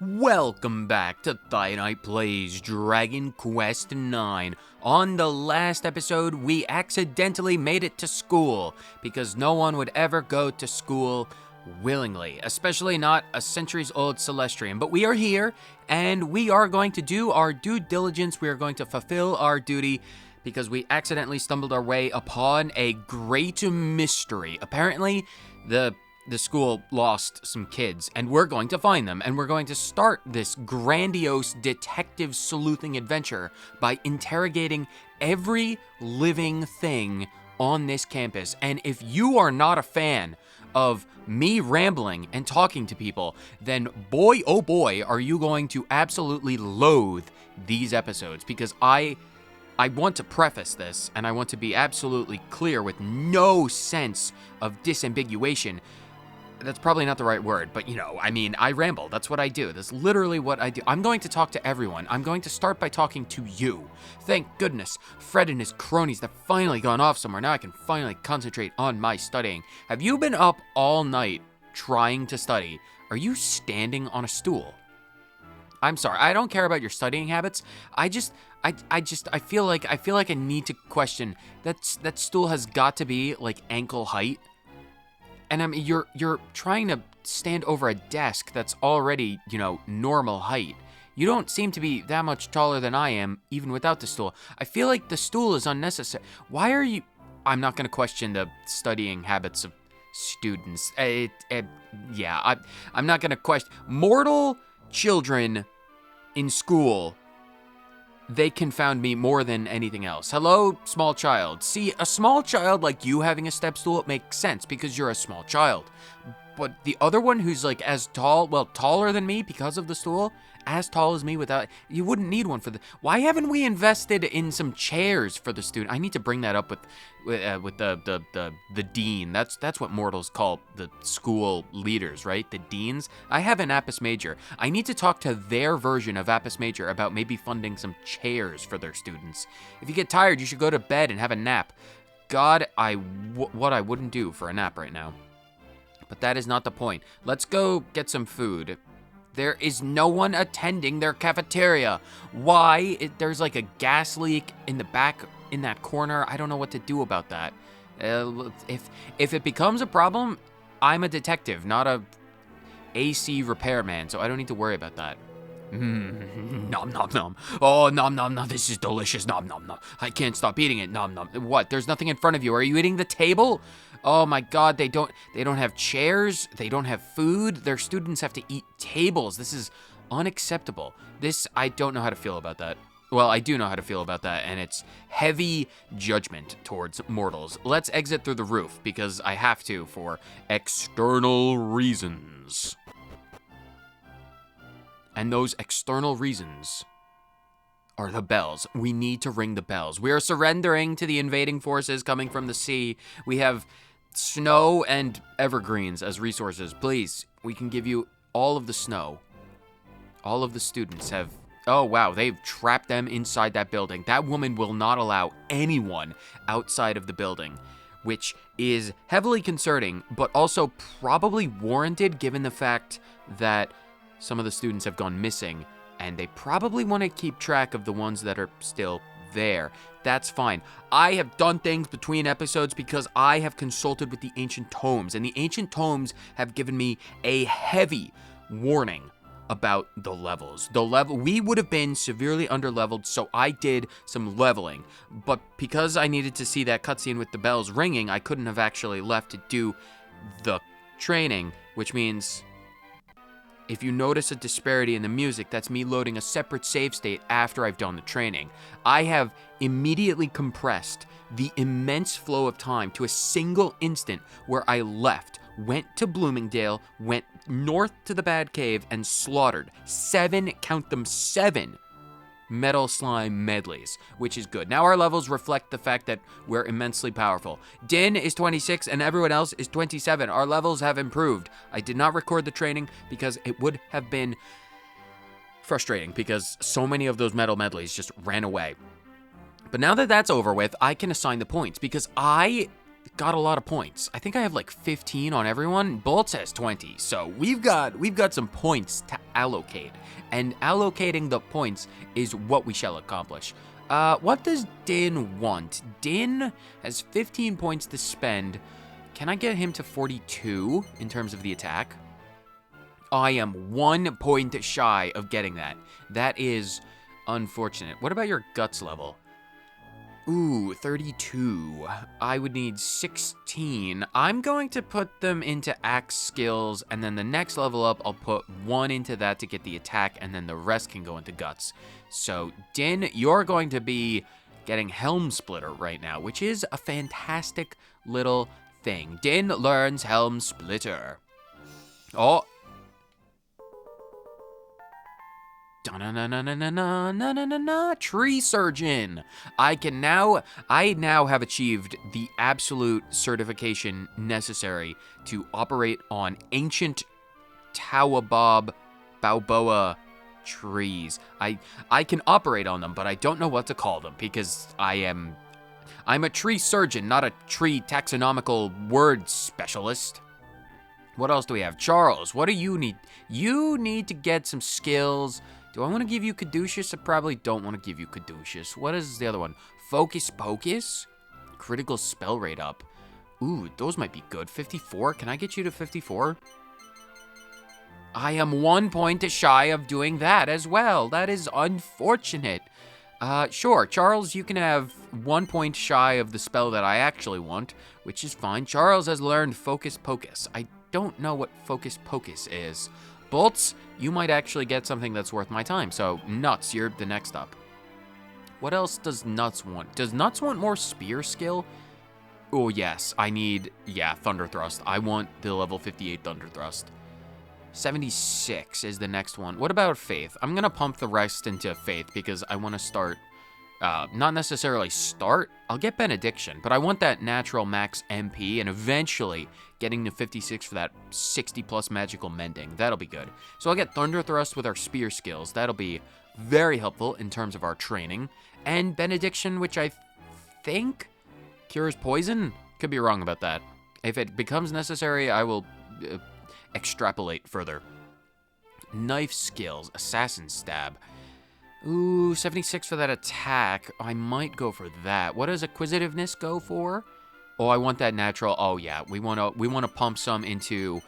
Welcome back to Dynne Plays Dragon Quest IX. On the last episode, we accidentally made it to school, because no one would ever go to school willingly, especially not a centuries-old Celestrian. But we are here, and we are going to do our due diligence. We are going to fulfill our duty, because we accidentally stumbled our way upon a great mystery. Apparently, the school lost some kids, and we're going to find them, and we're going to start this grandiose detective sleuthing adventure by interrogating every living thing on this campus. And if you are not a fan of me rambling and talking to people, then boy, oh boy, are you going to absolutely loathe these episodes, because I want to preface this, and I want to be absolutely clear with no sense of disambiguation. That's probably not the right word, but I ramble. That's what I do. That's literally what I do. I'm going to talk to everyone. I'm going to start by talking to you. Thank goodness, Fred and his cronies have finally gone off somewhere. Now I can finally concentrate on my studying. Have you been up all night trying to study? Are you standing on a stool? I'm sorry. I don't care about your studying habits. I feel like I need to question that stool has got to be like ankle height. And I mean, you're trying to stand over a desk that's already, normal height. You don't seem to be that much taller than I am, even without the stool. I feel like the stool is unnecessary. Why are you... I'm not going to question the studying habits of students. I'm not going to question... Mortal children in school, they confound me more than anything else. Hello, small child. See, a small child like you having a step stool, it makes sense because you're a small child. But the other one who's like as tall, well, taller than me because of the stool, as tall as me without, you wouldn't need one for the... Why haven't we invested in some chairs for the student? I need to bring that up with the dean. That's what mortals call the school leaders, right? The deans. I have an Apis Major. I need to talk to their version of Apis Major about maybe funding some chairs for their students. If you get tired, you should go to bed and have a nap. God, what I wouldn't do for a nap right now. But that is not the point. Let's go get some food. There is no one attending their cafeteria. Why? There's like a gas leak in the back in that corner. I don't know what to do about that. If it becomes a problem, I'm a detective, not a AC repairman, so I don't need to worry about that. Nom nom nom. Oh, nom nom nom. This is delicious. Nom nom nom. I can't stop eating it. Nom nom. What? There's nothing in front of you. Are you eating the table? Oh my God, they don't have chairs. They don't have food. Their students have to eat tables. This is unacceptable. I don't know how to feel about that. Well, I do know how to feel about that, and it's heavy judgment towards mortals. Let's exit through the roof, because I have to for external reasons. And those external reasons are the bells. We need to ring the bells. We are surrendering to the invading forces coming from the sea. We have snow and evergreens as resources. Please, we can give you all of the snow. All of the students have... Oh, wow, they've trapped them inside that building. That woman will not allow anyone outside of the building, which is heavily concerning, but also probably warranted given the fact that some of the students have gone missing, and they probably want to keep track of the ones that are still there. That's fine. I have done things between episodes because I have consulted with the ancient tomes, and the ancient tomes have given me a heavy warning about the levels. We would have been severely underleveled, so I did some leveling. But because I needed to see that cutscene with the bells ringing, I couldn't have actually left to do the training, which means if you notice a disparity in the music, that's me loading a separate save state after I've done the training. I have immediately compressed the immense flow of time to a single instant where I left, went to Bloomingdale, went north to the Bad Cave, and slaughtered 7, count them 7, metal slime medleys, which is good. Now our levels reflect the fact that we're immensely powerful. Dynne is 26 and everyone else is 27. Our levels have improved. I did not record the training because it would have been frustrating because so many of those metal medleys just ran away. But now that that's over with, I can assign the points because I got a lot of points. I think I have like 15 on everyone. Bolts has 20, so we've got some points to allocate, and allocating the points is what we shall accomplish. What does Dynne want? Dynne has 15 points to spend. Can I get him to 42 in terms of the attack? I am 1 point shy of getting that. That is unfortunate. What about your guts level? Ooh, 32. I would need 16. I'm going to put them into axe skills, and then the next level up, I'll put 1 into that to get the attack, and then the rest can go into guts. So, Dynne, you're going to be getting Helm Splitter right now, which is a fantastic little thing. Dynne learns Helm Splitter. Oh. Tree Surgeon. I now have achieved the absolute certification necessary to operate on ancient Tawabob Balboa trees. I can operate on them, but I don't know what to call them because I'm a tree surgeon, not a tree taxonomical word specialist. What else do we have? Charles, what do you need? You need to get some skills. Do I want to give you Caduceus? I probably don't want to give you Caduceus. What is the other one? Focus Pocus? Critical spell rate up. Ooh, those might be good. 54? Can I get you to 54? I am 1 point shy of doing that as well. That is unfortunate. Sure, Charles, you can have 1 point shy of the spell that I actually want, which is fine. Charles has learned Focus Pocus. I don't know what Focus Pocus is. Bolts, you might actually get something that's worth my time. So, Nuts, you're the next up. What else does Nuts want? Does Nuts want more spear skill? Oh, yes, I need, Thunder Thrust. I want the level 58 Thunder Thrust. 76 is the next one. What about Faith? I'm going to pump the rest into Faith because I want to start, not necessarily start, I'll get Benediction, but I want that natural max MP and eventually getting to 56 for that 60 plus magical mending. That'll be good. So I'll get Thunder Thrust with our spear skills. That'll be very helpful in terms of our training. And Benediction, which I think cures poison? Could be wrong about that. If it becomes necessary, I will extrapolate further. Knife skills, Assassin Stab. Ooh, 76 for that attack. I might go for that. What does Acquisitiveness go for? Oh, I want that natural. Oh yeah, we want to pump some into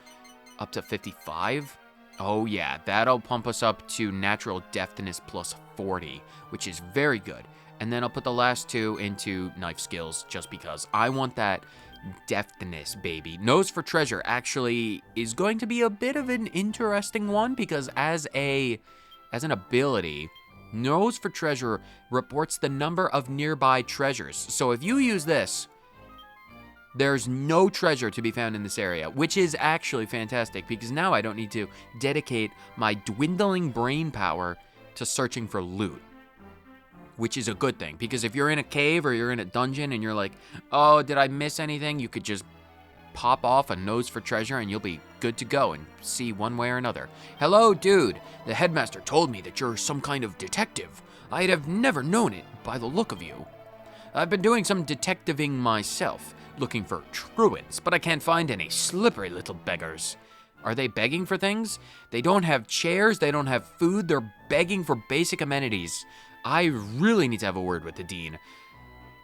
up to 55. Oh yeah, that'll pump us up to natural deftness plus 40, which is very good. And then I'll put the last 2 into knife skills just because I want that deftness, baby. Nose for Treasure actually is going to be a bit of an interesting one because as an ability, Nose for Treasure reports the number of nearby treasures. So if you use this, there's no treasure to be found in this area, which is actually fantastic because now I don't need to dedicate my dwindling brain power to searching for loot, which is a good thing because if you're in a cave or you're in a dungeon and you're like, oh, did I miss anything? You could just pop off a Nose for Treasure and you'll be good to go and see one way or another. Hello, dude. The headmaster told me that you're some kind of detective. I'd have never known it by the look of you. I've been doing some detectiving myself, looking for truants, but I can't find any. Slippery little beggars. Are they begging for things? They don't have chairs, they don't have food, they're begging for basic amenities. I really need to have a word with the dean.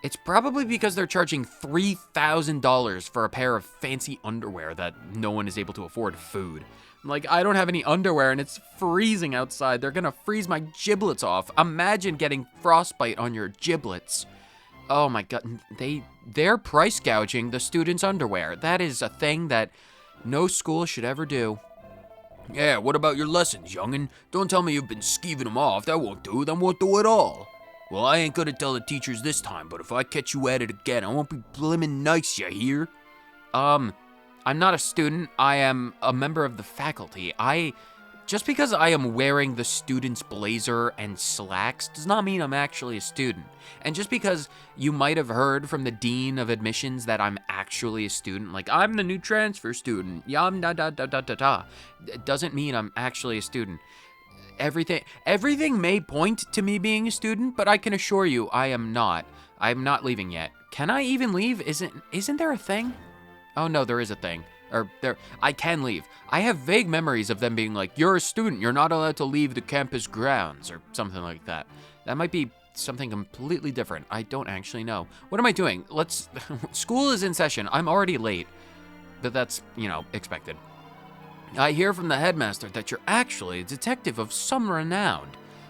It's probably because they're charging $3,000 for a pair of fancy underwear that no one is able to afford food. Like, I don't have any underwear and it's freezing outside. They're gonna freeze my giblets off. Imagine getting frostbite on your giblets. Oh my god, they're price gouging the students' underwear. That is a thing that no school should ever do. Yeah, what about your lessons, youngin'? Don't tell me you've been skeeving them off. That won't do. That won't do at all. Well, I ain't gonna tell the teachers this time, but if I catch you at it again, I won't be blimmin' nice, ya hear? I'm not a student. I am a member of the faculty. Just because I am wearing the student's blazer and slacks does not mean I'm actually a student. And just because you might have heard from the dean of admissions that I'm actually a student, like I'm the new transfer student, yum da da da da da da, it doesn't mean I'm actually a student. Everything may point to me being a student, but I can assure you I am not. I'm not leaving yet. Can I even leave? Isn't there a thing? Oh no, there is a thing. I can leave. I have vague memories of them being like, you're a student, you're not allowed to leave the campus grounds, or something like that. That might be something completely different. I don't actually know. What am I doing? School is in session. I'm already late, but that's, expected. I hear from the headmaster that you're actually a detective of some renown.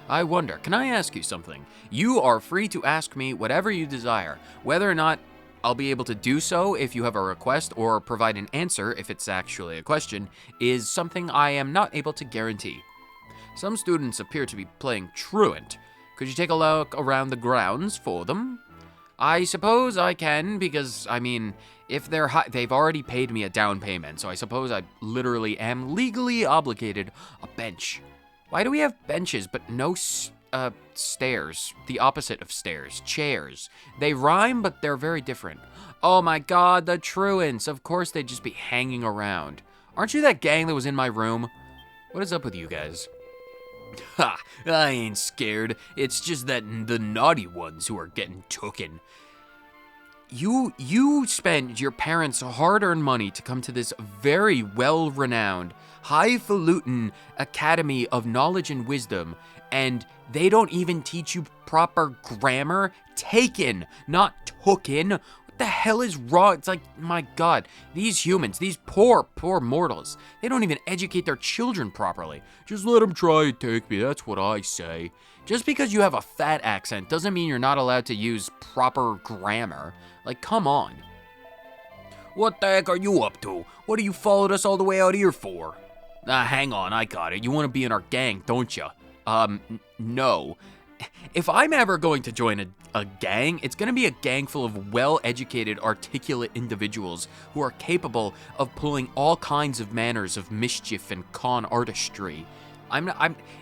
I wonder, can I ask you something? You are free to ask me whatever you desire, whether or not I'll be able to do so if you have a request, or provide an answer if it's actually a question, is something I am not able to guarantee. Some students appear to be playing truant. Could you take a look around the grounds for them? I suppose I can, because, if they've already paid me a down payment, so I suppose I literally am legally obligated a bench. Why do we have benches but no stairs? The opposite of stairs. Chairs. They rhyme, but they're very different. Oh my god, the truants. Of course they'd just be hanging around. Aren't you that gang that was in my room? What is up with you guys? Ha! I ain't scared. It's just that the naughty ones who are getting tooken. You spent your parents' hard-earned money to come to this very well-renowned, highfalutin academy of knowledge and wisdom, and they don't even teach you proper grammar? Taken, not tooken. What the hell is wrong? It's like, my god, these humans, these poor mortals, they don't even educate their children properly. Just let them try and take me, that's what I say. Just because you have a fat accent doesn't mean you're not allowed to use proper grammar. Like, come on. What the heck are you up to? What do you followed us all the way out here for? Hang on, I got it. You want to be in our gang, don't you? No. If I'm ever going to join a gang, it's going to be a gang full of well-educated, articulate individuals who are capable of pulling all kinds of manners of mischief and con artistry.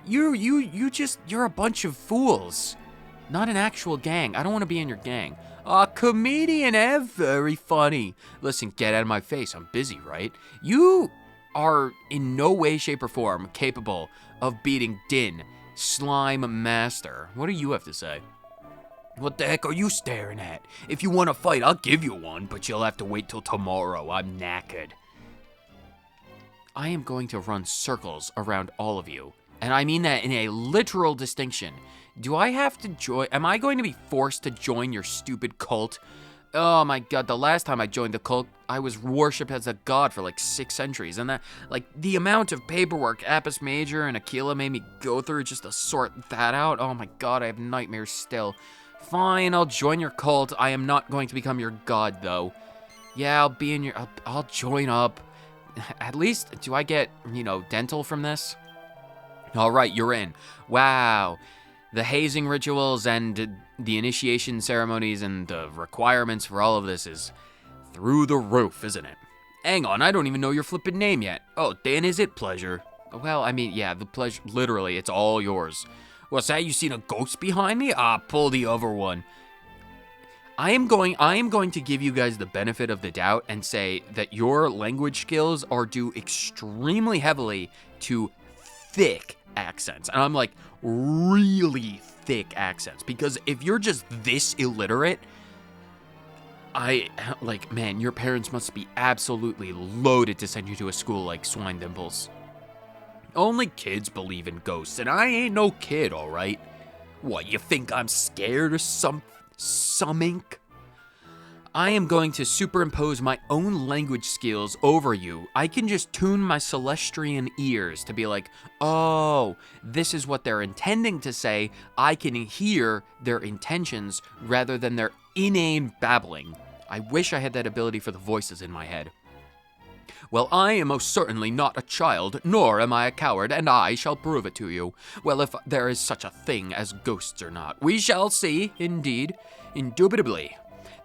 You're a bunch of fools. Not an actual gang. I don't want to be in your gang. Comedian Ev, very funny. Listen, get out of my face. I'm busy, right? You are in no way, shape, or form capable of beating Dynne, Slime Master. What do you have to say? What the heck are you staring at? If you want to fight, I'll give you one, but you'll have to wait till tomorrow. I'm knackered. I am going to run circles around all of you. And I mean that in a literal distinction. Do I have to join? Am I going to be forced to join your stupid cult? Oh my god, the last time I joined the cult, I was worshipped as a god for like 6 centuries. And that, the amount of paperwork Apis Major and Aquila made me go through just to sort that out. Oh my god, I have nightmares still. Fine, I'll join your cult. I am not going to become your god, though. Yeah, I'll join up. At least, do I get, dental from this? All right, you're in. Wow. The hazing rituals and the initiation ceremonies and the requirements for all of this is through the roof, isn't it? Hang on, I don't even know your flippin' name yet. Oh, Dan, is it pleasure? Well, yeah, the pleasure, literally, it's all yours. What's that, you seen a ghost behind me? Pull the other one. I am going to give you guys the benefit of the doubt and say that your language skills are due extremely heavily to thick accents. And I'm like, really thick accents. Because if you're just this illiterate, man, your parents must be absolutely loaded to send you to a school like Swinedimples. Only kids believe in ghosts, and I ain't no kid, alright? What, you think I'm scared or something? I am going to superimpose my own language skills over you. I can just tune my Celestrian ears to be like, oh, this is what they're intending to say. I can hear their intentions rather than their inane babbling. I wish I had that ability for the voices in my head. Well, I am most certainly not a child, nor am I a coward, and I shall prove it to you. Well, if there is such a thing as ghosts or not, we shall see, indeed, indubitably.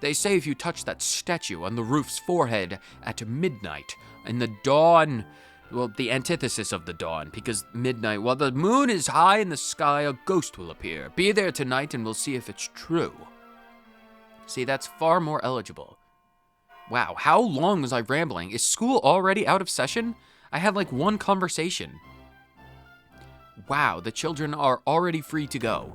They say if you touch that statue on the roof's forehead at midnight, in the dawn, well, the antithesis of the dawn, because midnight, while the moon is high in the sky, a ghost will appear. Be there tonight and we'll see if it's true. See, that's far more eligible. Wow, how long was I rambling? Is school already out of session? I had like one conversation. Wow, the children are already free to go.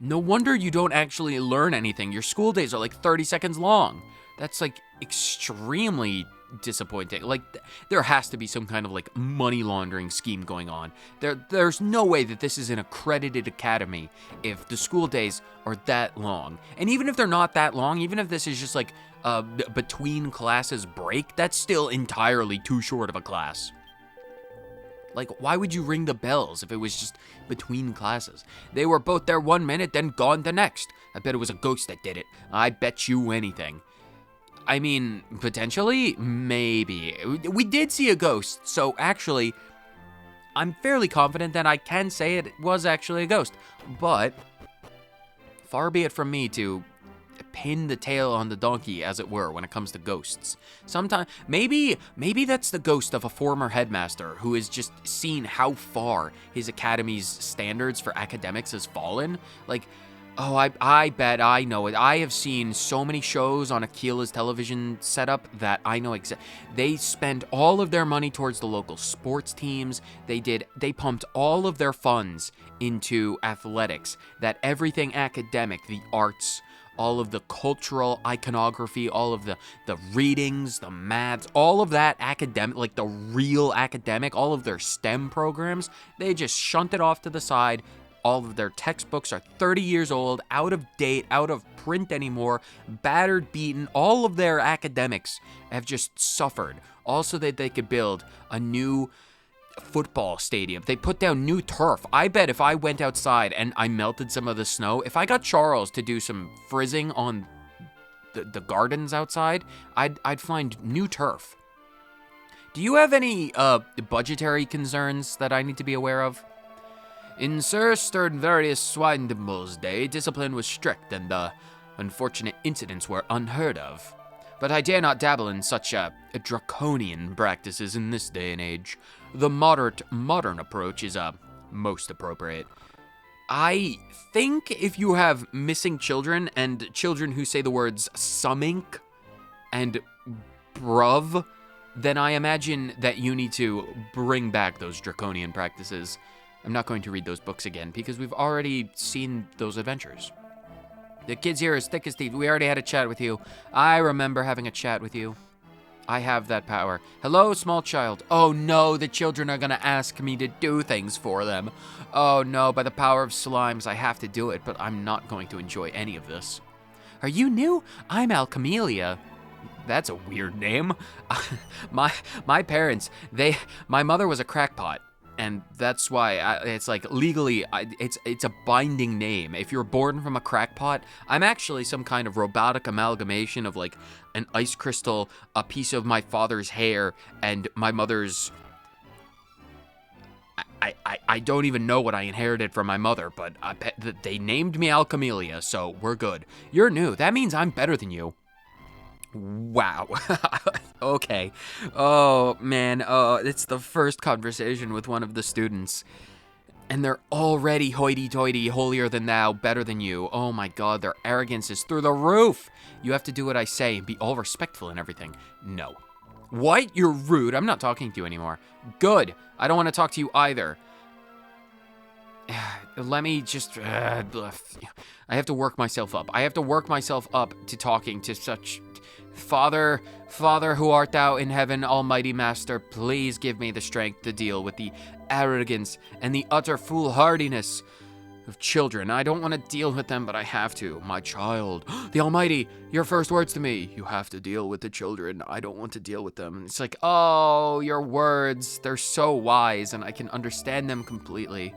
No wonder you don't actually learn anything. Your school days are like 30 seconds long. That's like extremely disappointing. Like, there has to be some kind of like money laundering scheme going on. There's no way that this is an accredited academy if the school days are that long. And even if they're not that long, even if this is just like a between classes break, that's still entirely too short of a class. Like, why would you ring the bells if it was just between classes? They were both there 1 minute, then gone the next. I bet it was a ghost that did it. I bet you anything. I mean, potentially, maybe. We did see a ghost, so actually, I'm fairly confident that I can say it was actually a ghost. But, far be it from me to pin the tail on the donkey, as it were, when it comes to ghosts. Sometimes, maybe that's the ghost of a former headmaster who has just seen how far his academy's standards for academics has fallen. Like, oh, I bet I know it. I have seen so many shows on Akila's television setup that I know they spent all of their money towards the local sports teams. They pumped all of their funds into athletics, that everything academic, the arts, all of the cultural iconography, all of the readings, the maths, all of that academic, like the real academic, all of their STEM programs, they just shunted off to the side. All of their textbooks are 30 years old, out of date, out of print anymore, battered, beaten. All of their academics have just suffered. Also, that they could build a new football stadium. They put down new turf. I bet if I went outside and I melted some of the snow, if I got Charles to do some frizzing on the gardens outside, I'd find new turf. Do you have any budgetary concerns that I need to be aware of? In Sir Sternvarious Swinedimples' day, discipline was strict and the unfortunate incidents were unheard of. But I dare not dabble in such draconian practices in this day and age. The modern approach is most appropriate. I think if you have missing children and children who say the words summink and bruv, then I imagine that you need to bring back those draconian practices. I'm not going to read those books again because we've already seen those adventures. The kids here are as thick as thieves. We already had a chat with you. I remember having a chat with you. I have that power. Hello, small child. Oh no, the children are gonna ask me to do things for them. Oh no, by the power of slimes, I have to do it, but I'm not going to enjoy any of this. Are you new? I'm Alcamelia. That's a weird name. My parents, my mother was a crackpot. And that's why it's like legally, it's a binding name. If you're born from a crackpot, I'm actually some kind of robotic amalgamation of like an ice crystal, a piece of my father's hair, and my mother's. I don't even know what I inherited from my mother, but they named me Alcamelia, so we're good. You're new. That means I'm better than you. Wow. Okay. Oh, man. It's the first conversation with one of the students. And they're already hoity-toity, holier than thou, better than you. Oh my god, their arrogance is through the roof. You have to do what I say and be all respectful and everything. No. What? You're rude. I'm not talking to you anymore. Good. I don't want to talk to you either. Let me just... I have to work myself up. I have to work myself up to talking to such... Father who art thou in heaven, almighty master, please give me the strength to deal with the arrogance and the utter foolhardiness of children. I don't want to deal with them, but I have to. My child, the almighty, your first words to me, you have to deal with the children. I don't want to deal with them. It's like, oh, your words, they're so wise and I can understand them completely.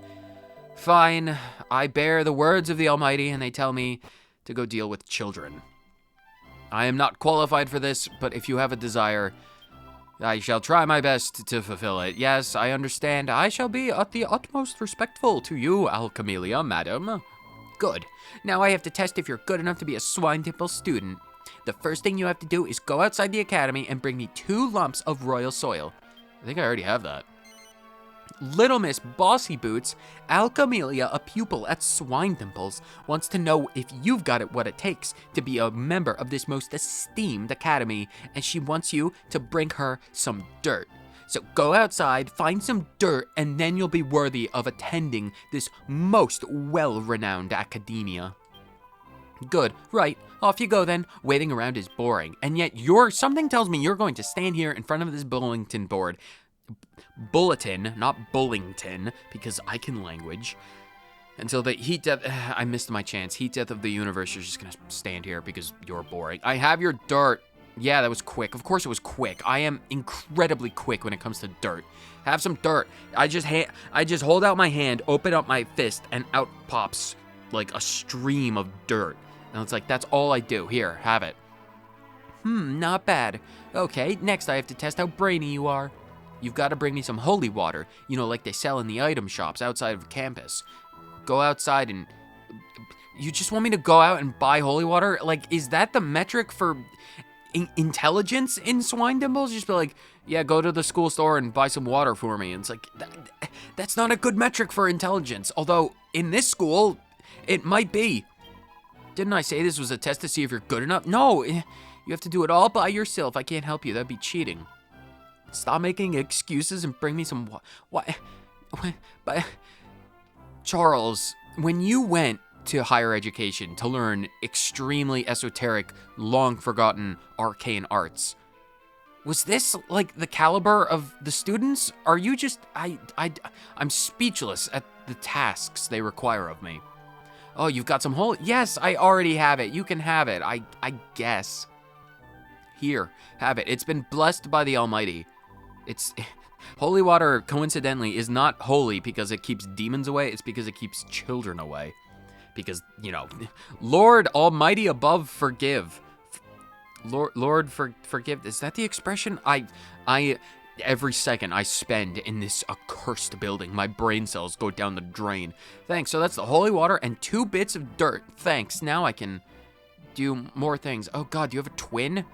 Fine, I bear the words of the almighty and they tell me to go deal with children. I am not qualified for this, but if you have a desire, I shall try my best to fulfill it. Yes, I understand. I shall be at the utmost respectful to you, Alcamelia, madam. Good. Now I have to test if you're good enough to be a Swinedimple student. The first thing you have to do is go outside the academy and bring me 2 lumps of royal soil. I think I already have that. Little Miss Bossy Boots, Alcamelia, a pupil at Swinedimples, wants to know if you've got what it takes to be a member of this most esteemed academy, and she wants you to bring her some dirt. So go outside, find some dirt, and then you'll be worthy of attending this most well-renowned academia. Good, right, off you go then. Waiting around is boring, and yet something tells me you're going to stand here in front of this bulletin board. Bulletin, not Bullington, because I can language. Until the heat death, I missed my chance. Heat death of the universe, you're just gonna stand here because you're boring. I have your dirt. Yeah, that was quick. Of course it was quick. I am incredibly quick when it comes to dirt. Have some dirt. I just hold out my hand, open up my fist, and out pops like a stream of dirt. And it's like, that's all I do. Here, have it. Not bad. Okay, next I have to test how brainy you are. You've got to bring me some holy water, like they sell in the item shops outside of campus. Go outside and... You just want me to go out and buy holy water? Like, is that the metric for intelligence in Swinedimples? Just be like, yeah, go to the school store and buy some water for me. And it's like, that's not a good metric for intelligence. Although, in this school, it might be. Didn't I say this was a test to see if you're good enough? No, you have to do it all by yourself. I can't help you. That'd be cheating. Stop making excuses and bring me some what? But Charles, when you went to higher education to learn extremely esoteric, long-forgotten arcane arts, was this like the caliber of the students? Are you just... I'm speechless at the tasks they require of me. Oh, you've got some holy... Yes, I already have it. You can have it, I guess. Here, have it. It's been blessed by the Almighty. It's... Holy water, coincidentally, is not holy because it keeps demons away. It's because it keeps children away. Because, Lord Almighty above, forgive. Lord, forgive. Is that the expression? Every second I spend in this accursed building, my brain cells go down the drain. Thanks, so that's the holy water and 2 bits of dirt. Thanks, now I can do more things. Oh god, do you have a twin?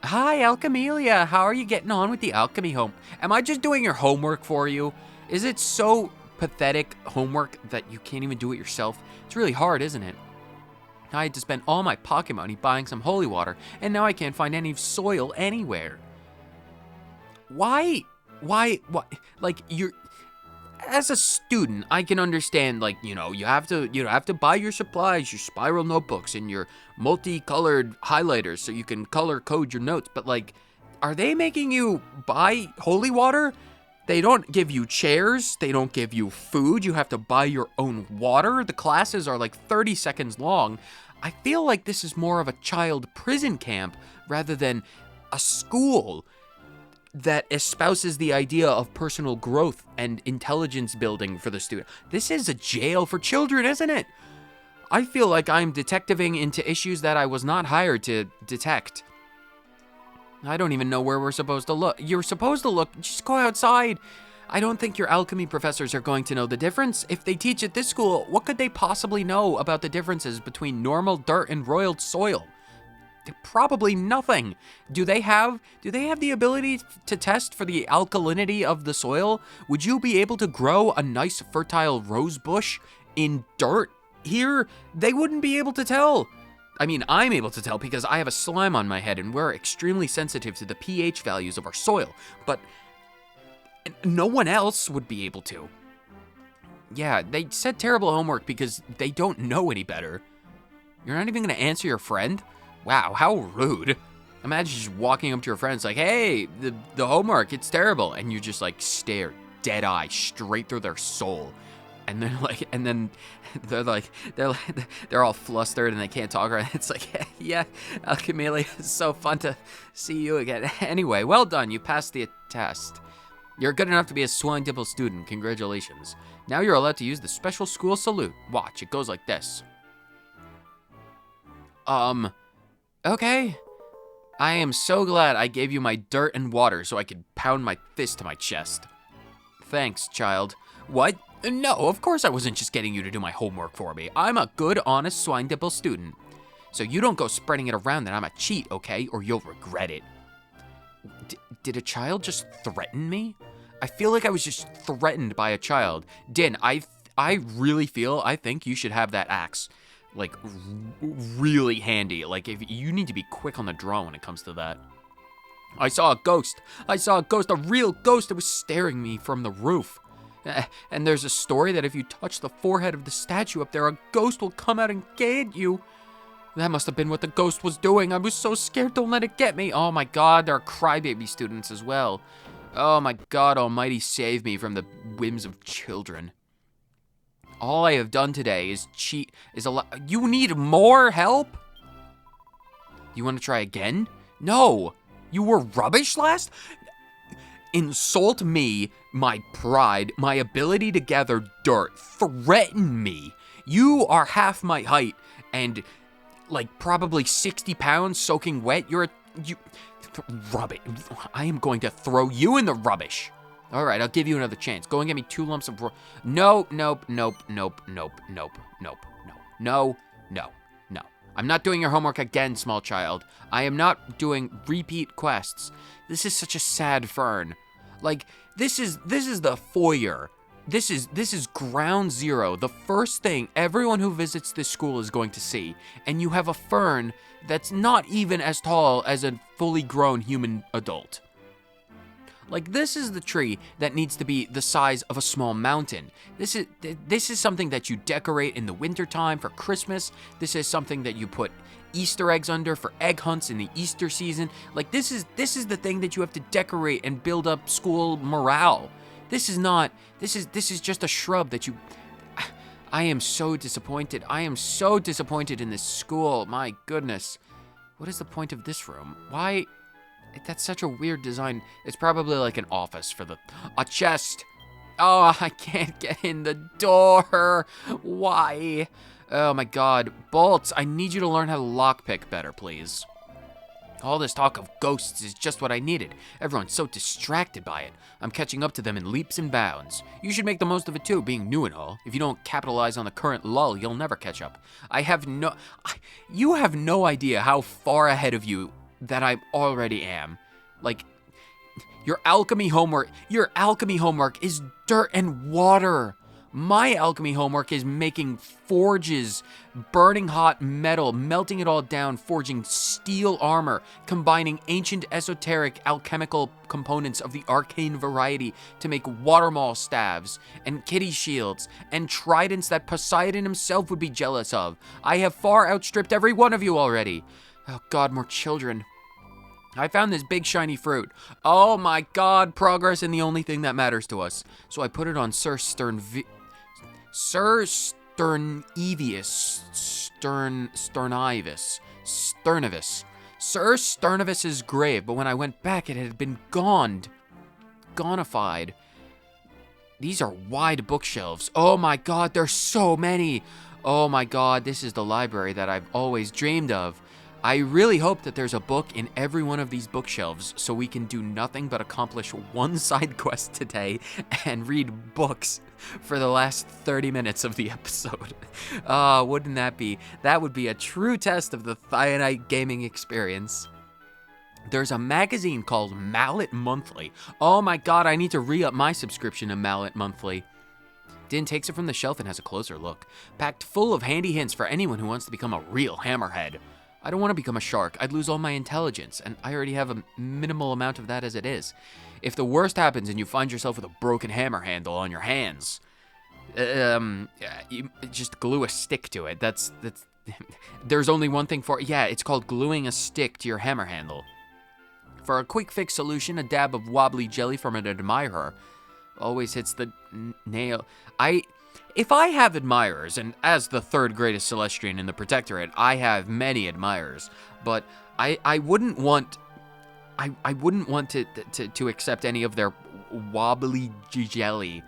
Hi, Alchemelia, how are you getting on with the alchemy home? Am I just doing your homework for you? Is it so pathetic homework that you can't even do it yourself? It's really hard, isn't it? I had to spend all my pocket money buying some holy water, and now I can't find any soil anywhere. Why, like, you're, as a student, I can understand, like, you have to buy your supplies, your spiral notebooks, and your multicolored highlighters so you can color code your notes, but, like, are they making you buy holy water? They don't give you chairs, they don't give you food, you have to buy your own water, the classes are like 30 seconds long. I feel like this is more of a child prison camp rather than a school that espouses the idea of personal growth and intelligence building for the student. This is a jail for children, isn't it? I feel like I'm detectiving into issues that I was not hired to detect. I don't even know where we're supposed to look. You're supposed to look, just go outside. I don't think your alchemy professors are going to know the difference. If they teach at this school, what could they possibly know about the differences between normal dirt and roiled soil? Probably nothing. Do they have the ability to test for the alkalinity of the soil? Would you be able to grow a nice fertile rose bush in dirt here? They wouldn't be able to tell. I mean, I'm able to tell because I have a slime on my head and we're extremely sensitive to the pH values of our soil, but no one else would be able to. Yeah, they said terrible homework because they don't know any better. You're not even gonna answer your friend? Wow, how rude. Imagine just walking up to your friends like, hey, the homework, it's terrible. And you just like stare dead eye straight through their soul. And they're all flustered and they can't talk right. It's like, yeah, Alchemelia, it's so fun to see you again. Anyway, well done, you passed the test. You're good enough to be a Swinedimples student, congratulations. Now you're allowed to use the special school salute. Watch, it goes like this. Okay. I am so glad I gave you my dirt and water so I could pound my fist to my chest. Thanks, child. What? No, of course I wasn't just getting you to do my homework for me. I'm a good, honest Swinedimples student. So you don't go spreading it around that I'm a cheat, okay? Or you'll regret it. Did a child just threaten me? I feel like I was just threatened by a child. Dynne, I think you should have that axe. Like, really handy. Like, if you need to be quick on the draw when it comes to that. I saw a ghost. I saw a ghost, a real ghost that was staring me from the roof. And there's a story that if you touch the forehead of the statue up there, a ghost will come out and get you. That must have been what the ghost was doing. I was so scared. Don't let it get me. Oh my God, there are crybaby students as well. Oh my God, almighty save me from the whims of children. All I have done today is cheat. You need more help? You want to try again? No. You were rubbish last? Insult me, my pride, my ability to gather dirt. Threaten me. You are half my height and like probably 60 pounds soaking wet. Rubbish. I am going to throw you in the rubbish. All right, I'll give you another chance. Go and get me 2 lumps of No. I'm not doing your homework again, small child. I am not doing repeat quests. This is such a sad fern. Like, this is the foyer. This is ground zero. The first thing everyone who visits this school is going to see. And you have a fern that's not even as tall as a fully grown human adult. Like, this is the tree that needs to be the size of a small mountain. This is something that you decorate in the wintertime for Christmas. This is something that you put Easter eggs under for egg hunts in the Easter season. Like, this is the thing that you have to decorate and build up school morale. This is just a shrub that you... I am so disappointed. I am so disappointed in this school. My goodness. What is the point of this room? Why... That's such a weird design. It's probably like an office for a chest. Oh, I can't get in the door. Why? Oh my God. Bolts, I need you to learn how to lockpick better, please. All this talk of ghosts is just what I needed. Everyone's so distracted by it. I'm catching up to them in leaps and bounds. You should make the most of it too, being new and all. If you don't capitalize on the current lull, you'll never catch up. You have no idea how far ahead of you that I already am. Like, your alchemy homework is dirt and water. My alchemy homework is making forges, burning hot metal, melting it all down, forging steel armor, combining ancient esoteric alchemical components of the arcane variety to make watermaul staves and kitty shields and tridents that Poseidon himself would be jealous of. I have far outstripped every one of you already. Oh God, more children. I found this big shiny fruit. Oh my God, progress in the only thing that matters to us. So I put it on Sir Sternavius. Sir Sternavis's grave, but when I went back, it had been gonified. These are wide bookshelves. Oh my God, there's so many. Oh my God, this is the library that I've always dreamed of. I really hope that there's a book in every one of these bookshelves so we can do nothing but accomplish one side quest today and read books for the last 30 minutes of the episode. Wouldn't that be? That would be a true test of the Thionite gaming experience. There's a magazine called Mallet Monthly. Oh my God, I need to re-up my subscription to Mallet Monthly. Dynne takes it from the shelf and has a closer look, packed full of handy hints for anyone who wants to become a real hammerhead. I don't want to become a shark. I'd lose all my intelligence, and I already have a minimal amount of that as it is. If the worst happens and you find yourself with a broken hammer handle on your hands, you just glue a stick to it. That's there's only one thing for it. Yeah, it's called gluing a stick to your hammer handle. For a quick fix solution, a dab of wobbly jelly from an admirer always hits the nail. If I have admirers, and as the 3rd greatest Celestrian in the Protectorate, I have many admirers, but I wouldn't want to accept any of their wobbly jelly.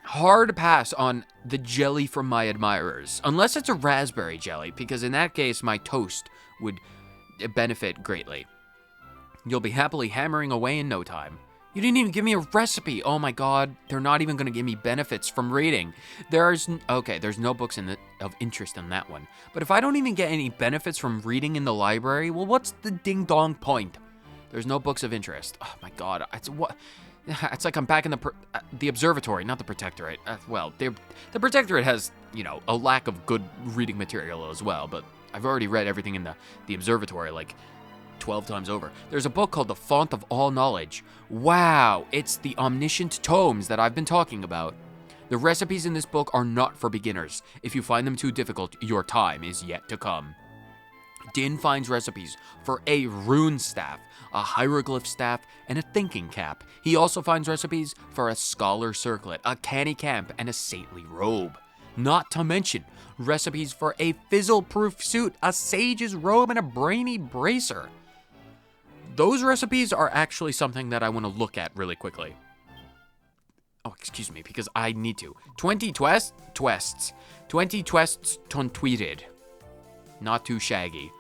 Hard pass on the jelly from my admirers, unless it's a raspberry jelly, because in that case my toast would benefit greatly. You'll be happily hammering away in no time. You didn't even give me a recipe. Oh my God, they're not even going to give me benefits from reading. There's no books of interest in that one. But if I don't even get any benefits from reading in the library, well, what's the ding-dong point? There's no books of interest. Oh my God, it's like I'm back in the observatory, not the Protectorate. The Protectorate has, a lack of good reading material as well, but I've already read everything in the observatory, like 12 times over. There's a book called The Font of All Knowledge. Wow, it's the omniscient tomes that I've been talking about. The recipes in this book are not for beginners. If you find them too difficult, your time is yet to come. Dynne finds recipes for a rune staff, a hieroglyph staff, and a thinking cap. He also finds recipes for a scholar circlet, a canny camp, and a saintly robe. Not to mention recipes for a fizzle-proof suit, a sage's robe, and a brainy bracer. Those recipes are actually something that I want to look at really quickly. Oh, excuse me, because I need to. 20 twests. 20 twests tweeted. Not too shaggy.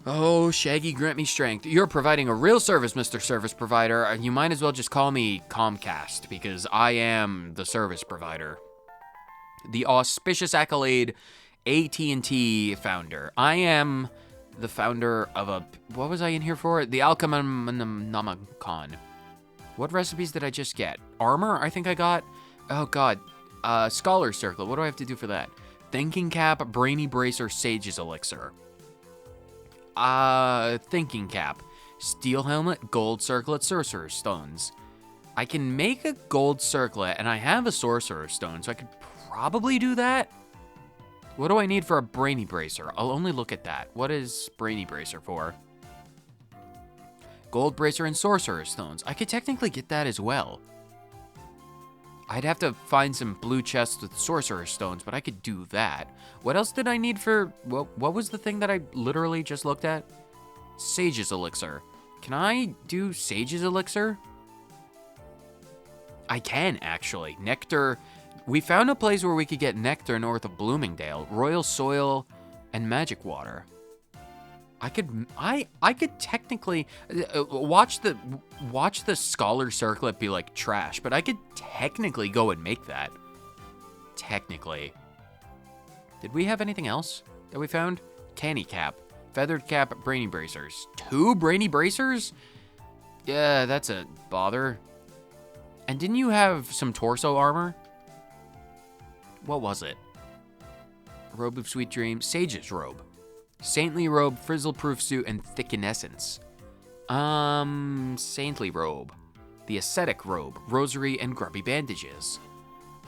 Oh, Shaggy, grant me strength. You're providing a real service, Mr. Service Provider. You might as well just call me Comcast, because I am the service provider. The auspicious accolade AT&T founder. I am the founder of a... What was I in here for? The Alchemicon. What recipes did I just get? Armor, I think I got. Oh, God. Scholar Circle. What do I have to do for that? Thinking Cap, Brainy Bracer, Sage's Elixir. Thinking Cap. Steel Helmet, Gold Circlet, Sorcerer's Stones. I can make a Gold Circlet, and I have a Sorcerer's Stone, so I could probably do that. What do I need for a Brainy Bracer? I'll only look at that. What is Brainy Bracer for? Gold Bracer and Sorcerer's Stones. I could technically get that as well. I'd have to find some blue chests with Sorcerer's Stones, but I could do that. What else did I need for... What was the thing that I literally just looked at? Sage's Elixir. Can I do Sage's Elixir? I can, actually. Nectar... We found a place where we could get nectar north of Bloomingdale, royal soil, and magic water. I could technically watch the scholar circlet be like trash, but I could technically go and make that. Technically. Did we have anything else that we found? Canny cap, feathered cap, brainy bracers. 2 brainy bracers? Yeah, that's a bother. And didn't you have some torso armor? What was it? Robe of Sweet Dreams, Sage's Robe. Saintly Robe, Frizzle-Proof Suit, and Thickenescence. Saintly Robe. The Ascetic Robe, Rosary, and Grubby Bandages.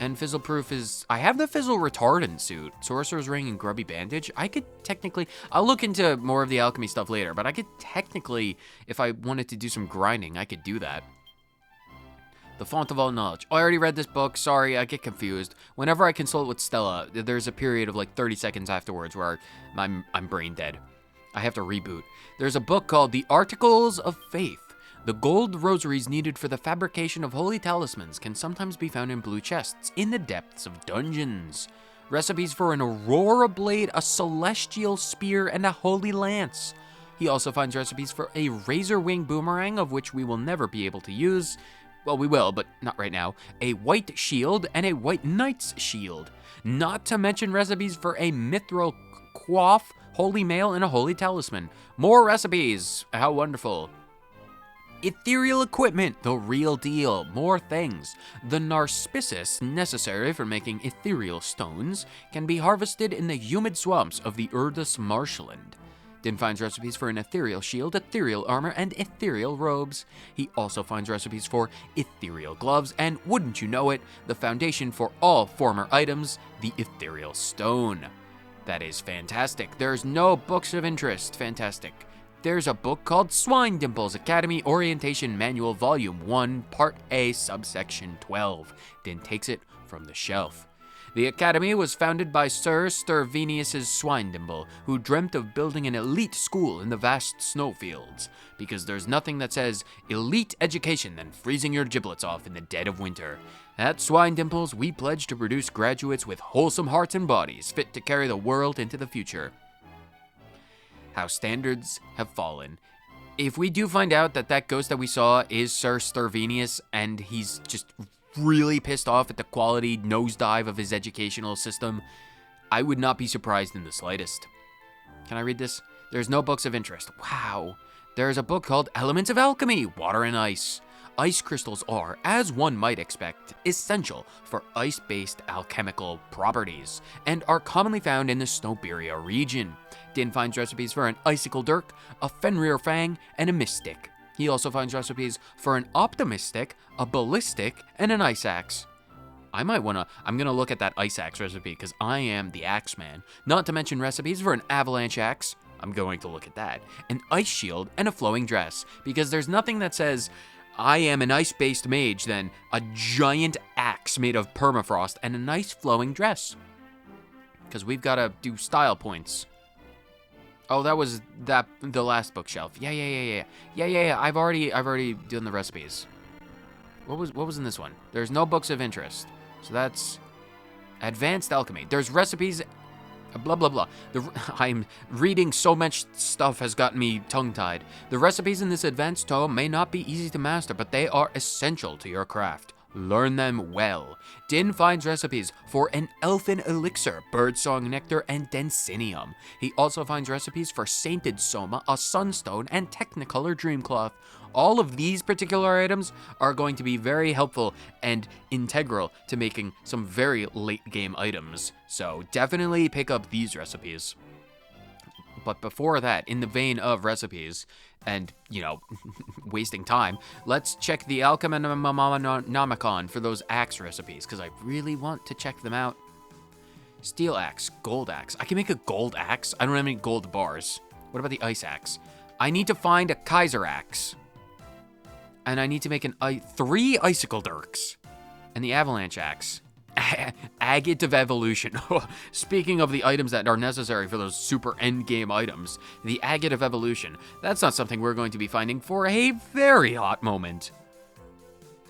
And Fizzle-Proof is... I have the Fizzle Retardant Suit, Sorcerer's Ring, and Grubby Bandage. I could technically... I'll look into more of the alchemy stuff later, but I could technically, if I wanted to do some grinding, I could do that. The Font of All Knowledge. Oh, I already read this book. Sorry, I get confused. Whenever I consult with Stella, there's a period of like 30 seconds afterwards where I'm brain dead. I have to reboot. There's a book called The Articles of Faith. The gold rosaries needed for the fabrication of holy talismans can sometimes be found in blue chests in the depths of dungeons. Recipes for an aurora blade, a celestial spear, and a holy lance. He also finds recipes for a razor wing boomerang, of which we will never be able to use. Well, we will, but not right now. A white shield and a white knight's shield. Not to mention recipes for a mithril coif, holy mail, and a holy talisman. More recipes. How wonderful. Ethereal equipment, the real deal. More things. The narcissus necessary for making ethereal stones can be harvested in the humid swamps of the Urdus marshland. Dynne finds recipes for an ethereal shield, ethereal armor, and ethereal robes. He also finds recipes for ethereal gloves, and wouldn't you know it, the foundation for all former items, the ethereal stone. That is fantastic. There's no books of interest. Fantastic. There's a book called Swinedimples Academy Orientation Manual Volume 1, Part A, Subsection 12. Dynne takes it from the shelf. The Academy was founded by Sir Stervenius's Swinedimple, who dreamt of building an elite school in the vast snowfields, because there's nothing that says elite education than freezing your giblets off in the dead of winter. At Swinedimples, we pledge to produce graduates with wholesome hearts and bodies fit to carry the world into the future. How standards have fallen. If we do find out that that ghost that we saw is Sir Stervenius, and he's just really pissed off at the quality nosedive of his educational system, I would not be surprised in the slightest. Can I read this? There's no books of interest. Wow. There's a book called Elements of Alchemy, Water and Ice. ice crystals are, as one might expect, essential for ice-based alchemical properties, and are commonly found in the Snoberia region. Dynne finds recipes for an icicle dirk, a Fenrir fang, and a mystic. He also finds recipes for an optimistic, a ballistic, and an ice axe. I'm gonna look at that ice axe recipe because I am the axe man. Not to mention recipes for an avalanche axe. I'm going to look at that. An ice shield and a flowing dress, because there's nothing that says I am an ice-based mage than a giant axe made of permafrost and a nice flowing dress. Because we've got to do style points. Oh, that was the last bookshelf. Yeah. I've already done the recipes. What was in this one? There's no books of interest. So that's advanced alchemy. There's recipes. Blah, blah, blah. I'm reading so much stuff has gotten me tongue-tied. The recipes in this advanced tome may not be easy to master, but they are essential to your craft. Learn them well. Dynne finds recipes for an elfin elixir, birdsong nectar, and densinium. He also finds recipes for sainted soma, a sunstone, and technicolor dreamcloth. All of these particular items are going to be very helpful and integral to making some very late game items. So definitely pick up these recipes. But before that, in the vein of recipes and, wasting time, let's check the Alchemicon for those axe recipes, because I really want to check them out. Steel axe, gold axe. I can make a gold axe. I don't have any gold bars. What about the ice axe? I need to find a Kaiser axe. And I need to make 3 icicle dirks. And the avalanche axe. Agate of evolution. Speaking of the items that are necessary for those super endgame items, the agate of evolution. That's not something we're going to be finding for a very hot moment.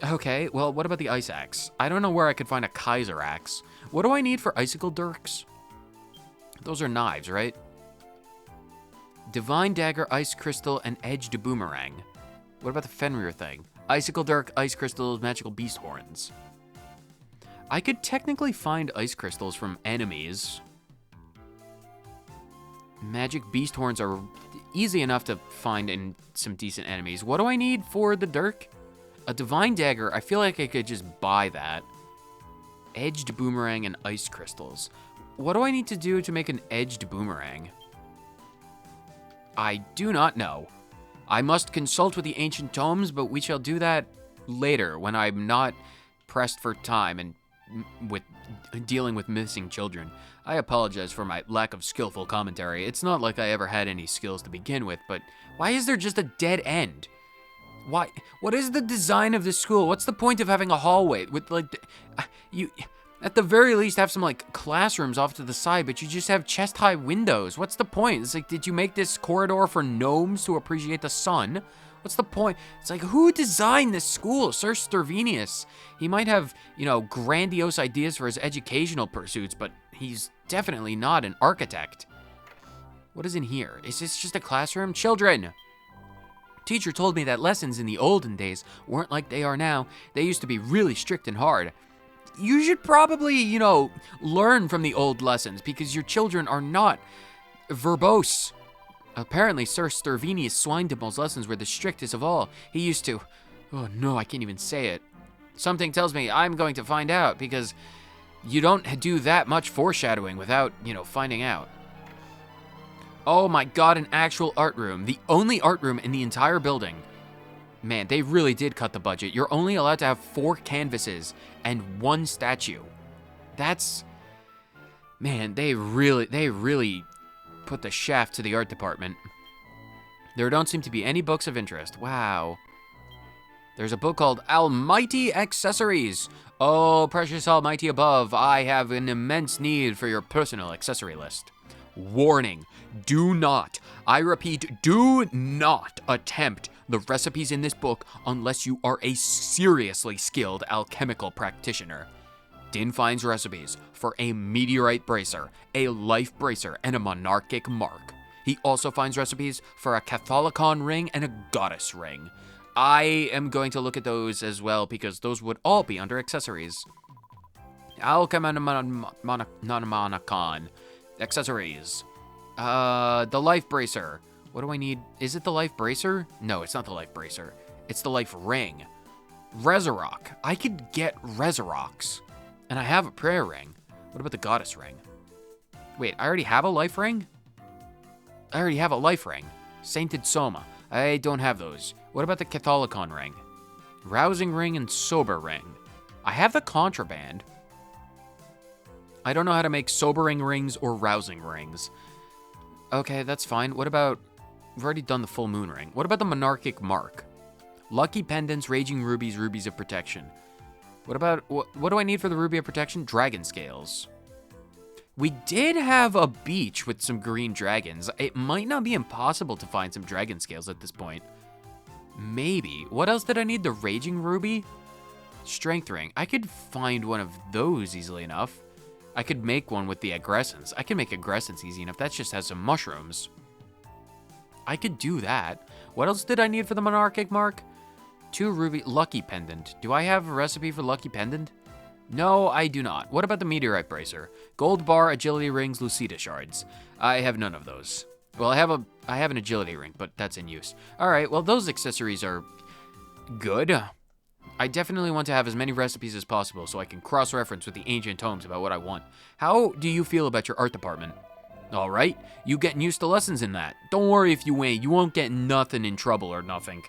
Okay, well, what about the ice axe? I don't know where I could find a Kaiser axe. What do I need for icicle dirks? Those are knives, right? Divine dagger, ice crystal, and edged boomerang. What about the Fenrir thing? Icicle dirk, ice crystals, magical beast horns. I could technically find ice crystals from enemies. Magic beast horns are easy enough to find in some decent enemies. What do I need for the dirk? A divine dagger. I feel like I could just buy that. Edged boomerang and ice crystals. What do I need to do to make an edged boomerang? I do not know. I must consult with the ancient tomes, but we shall do that later when I'm not pressed for time and with dealing with missing children. I apologize for my lack of skillful commentary. It's not like I ever had any skills to begin with, but why is there just a dead end? Why? What is the design of this school? What's the point of having a hallway with you at the very least have some classrooms off to the side, but you just have chest-high windows. What's the point? It's did you make this corridor for gnomes to appreciate the sun? What's the point? It's who designed this school? Sir Stervenius. He might have, grandiose ideas for his educational pursuits, but he's definitely not an architect. What is in here? Is this just a classroom? Children! Teacher told me that lessons in the olden days weren't like they are now. They used to be really strict and hard. You should probably, learn from the old lessons because your children are not verbose. Apparently, Sir Stervenius Swinedimples' lessons were the strictest of all. He used to... Oh no, I can't even say it. Something tells me I'm going to find out because you don't do that much foreshadowing without, finding out. Oh my god, an actual art room. The only art room in the entire building. Man, they really did cut the budget. You're only allowed to have 4 canvases and 1 statue. That's... Man, they really put the shaft to the art department. There don't seem to be any books of interest. Wow. There's a book called Almighty Accessories. Oh, precious almighty above, I have an immense need for your personal accessory list. Warning, do not, I repeat, do not attempt the recipes in this book unless you are a seriously skilled alchemical practitioner. Dynne finds recipes for a meteorite bracer, a life bracer, and a monarchic mark. He also finds recipes for a Catholicon ring and a goddess ring. I am going to look at those as well because those would all be under accessories. Alchemicon. Accessories. The life bracer. What do I need? Is it the life bracer? No, it's not the life bracer. It's the life ring. Resurrock. I could get Resurrocks. And I have a prayer ring. What about the goddess ring? Wait, I already have a life ring? I already have a life ring. Sainted Soma. I don't have those. What about the Catholicon ring? Rousing ring and sober ring. I have the contraband. I don't know how to make sobering rings or rousing rings. Okay, that's fine. What about... We've already done the full moon ring. What about the monarchic mark? Lucky pendants, raging rubies, rubies of protection. What about... What do I need for the ruby of protection? Dragon scales. We did have a beach with some green dragons. It might not be impossible to find some dragon scales at this point. Maybe. What else did I need? The raging ruby? Strength ring. I could find one of those easily enough. I could make one with the aggressants. I can make aggressants easy enough. That just has some mushrooms. I could do that. What else did I need for the monarchic mark? 2 ruby lucky pendant. Do I have a recipe for lucky pendant? No, I do not. What about the meteorite bracer? Gold bar, agility rings, Lucida shards. I have none of those. Well, I have an agility ring, but that's in use. All right, well, those accessories are good. I definitely want to have as many recipes as possible so I can cross-reference with the ancient tomes about what I want. How do you feel about your art department? All right, you getting used to lessons in that. Don't worry if you ain't. You won't get nothing in trouble or nothing.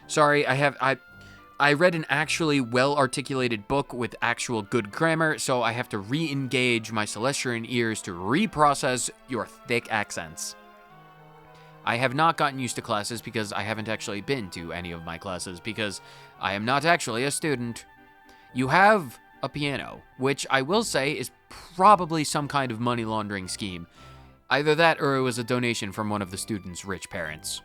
Sorry, I read an actually well-articulated book with actual good grammar, so I have to re-engage my Celestrian ears to reprocess your thick accents. I have not gotten used to classes because I haven't actually been to any of my classes because I am not actually a student. You have a piano, which I will say is probably some kind of money laundering scheme. Either that or it was a donation from one of the students' rich parents.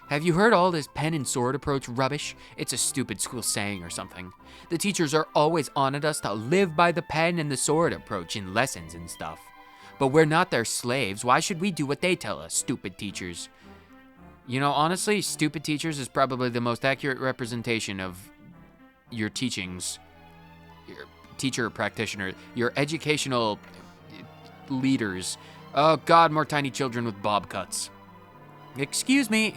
Have you heard all this pen and sword approach rubbish? It's a stupid school saying or something. The teachers are always on at us to live by the pen and the sword approach in lessons and stuff. But we're not their slaves. Why should we do what they tell us, stupid teachers? You know, honestly, stupid teachers is probably the most accurate representation of your teachings, your teacher practitioner, your educational leaders. Oh God, more tiny children with bob cuts. Excuse me,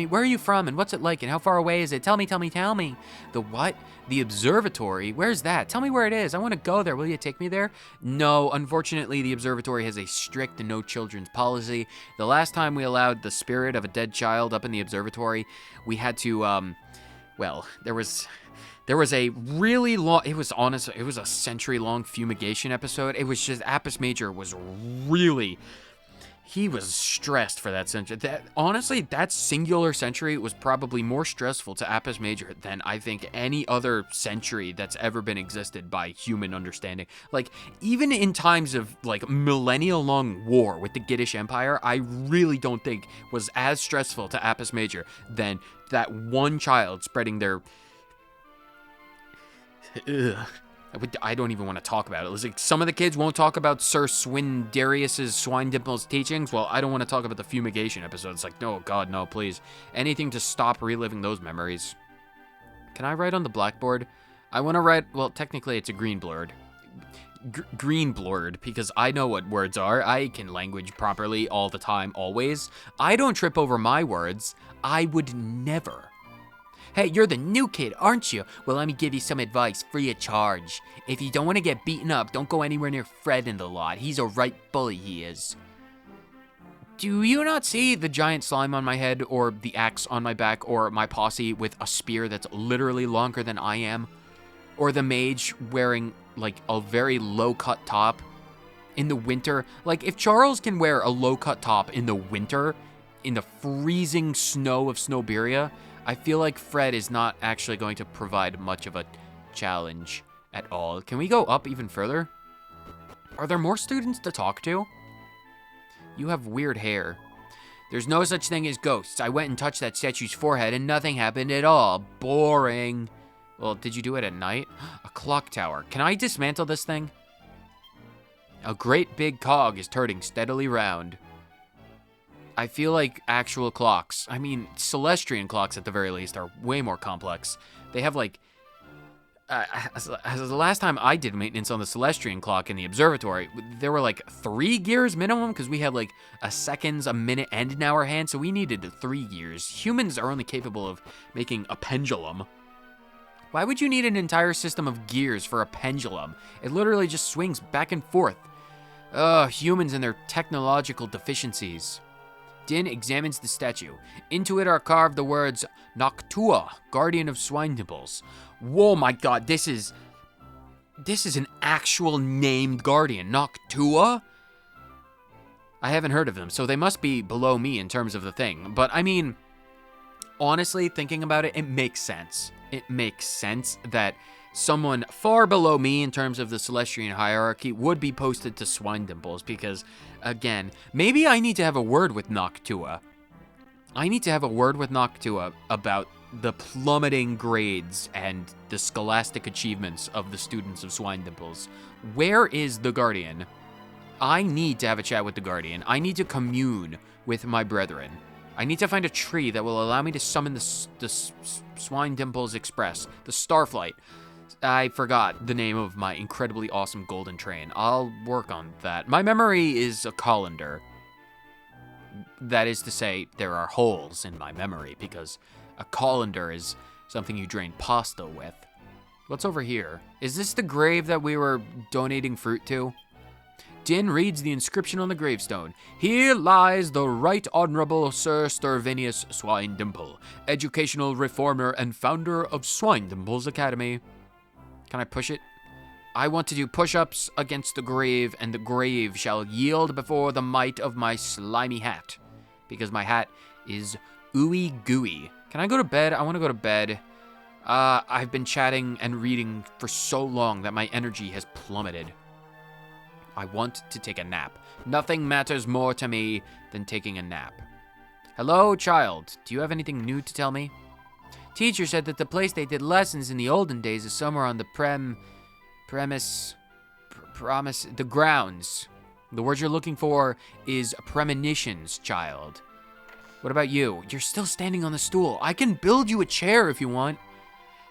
where are you from and what's it like and how far away is it? Tell me. The what? The observatory? Where's that? Tell me where it is. I want to go there. Will you take me there? No, unfortunately, the observatory has a strict no children's policy. The last time we allowed the spirit of a dead child up in the observatory, we had to, well, there was a really long, it was a century-long fumigation episode. It was just, Apis Major was really... He was stressed for that century. Honestly, that singular century was probably more stressful to Apis Major than I think any other century that's ever been existed by human understanding. Like, even in times of, like, millennial-long war with the Giddish Empire, I really don't think was as stressful to Apis Major than that one child spreading their... Ugh. I don't even want to talk about it. It was like some of the kids won't talk about Sir Swindarius's Swinedimples teachings. Well, I don't want to talk about the fumigation episode. It's like, no, God, no, please. Anything to stop reliving those memories. Can I write on the blackboard? I want to write, well, technically it's a green blurred. Green blurred, because I know what words are. I can language properly all the time, always. I don't trip over my words. I would never. Hey, you're the new kid, aren't you? Well, let me give you some advice, free of charge. If you don't want to get beaten up, don't go anywhere near Fred in the lot. He's a right bully, he is. Do you not see the giant slime on my head, or the axe on my back, or my posse with a spear that's literally longer than I am? Or the mage wearing, like, a very low-cut top in the winter? Like, if Charles can wear a low-cut top in the winter, in the freezing snow of Snowberia, I feel like Fred is not actually going to provide much of a challenge at all. Can we go up even further? Are there more students to talk to? You have weird hair. There's no such thing as ghosts. I went and touched that statue's forehead and nothing happened at all. Boring. Well, did you do it at night? A clock tower. Can I dismantle this thing? A great big cog is turning steadily round. I feel like actual clocks, I mean, Celestrian clocks at the very least, are way more complex. They have like, as the last time I did maintenance on the Celestrian clock in the observatory, there were like 3 gears minimum, because we had like a seconds, a minute, and an hour hand, so we needed 3 gears. Humans are only capable of making a pendulum. Why would you need an entire system of gears for a pendulum? It literally just swings back and forth. Ugh, humans and their technological deficiencies. Dynne examines the statue. Into it are carved the words, Noctua, guardian of Swinedimples. Whoa, my god, this is an actual named guardian. Noctua? I haven't heard of them, so they must be below me in terms of the thing. But, I mean, honestly, thinking about it, it makes sense. It makes sense that someone far below me in terms of the Celestrian hierarchy would be posted to Swinedimples because, again, maybe I need to have a word with Noctua. I need to have a word with Noctua about the plummeting grades and the scholastic achievements of the students of Swinedimples. Where is the Guardian? I need to have a chat with the Guardian. I need to commune with my brethren. I need to find a tree that will allow me to summon the Swinedimples Express, the Starflight. I forgot the name of my incredibly awesome golden train. I'll work on that. My memory is a colander. That is to say, there are holes in my memory because a colander is something you drain pasta with. What's over here? Is this the grave that we were donating fruit to? Dynne reads the inscription on the gravestone. Here lies the Right Honorable Sir Stervinius Swinedimple, educational reformer and founder of Swinedimples Academy. Can I push it? I want to do push-ups against the grave, and the grave shall yield before the might of my slimy hat. Because my hat is ooey gooey. Can I go to bed? I want to go to bed. I've been chatting and reading for so long that my energy has plummeted. I want to take a nap. Nothing matters more to me than taking a nap. Hello, child. Do you have anything new to tell me? Teacher said that the place they did lessons in the olden days is somewhere on the the grounds. The word you're looking for is premonitions, child. What about you? You're still standing on the stool. I can build you a chair if you want.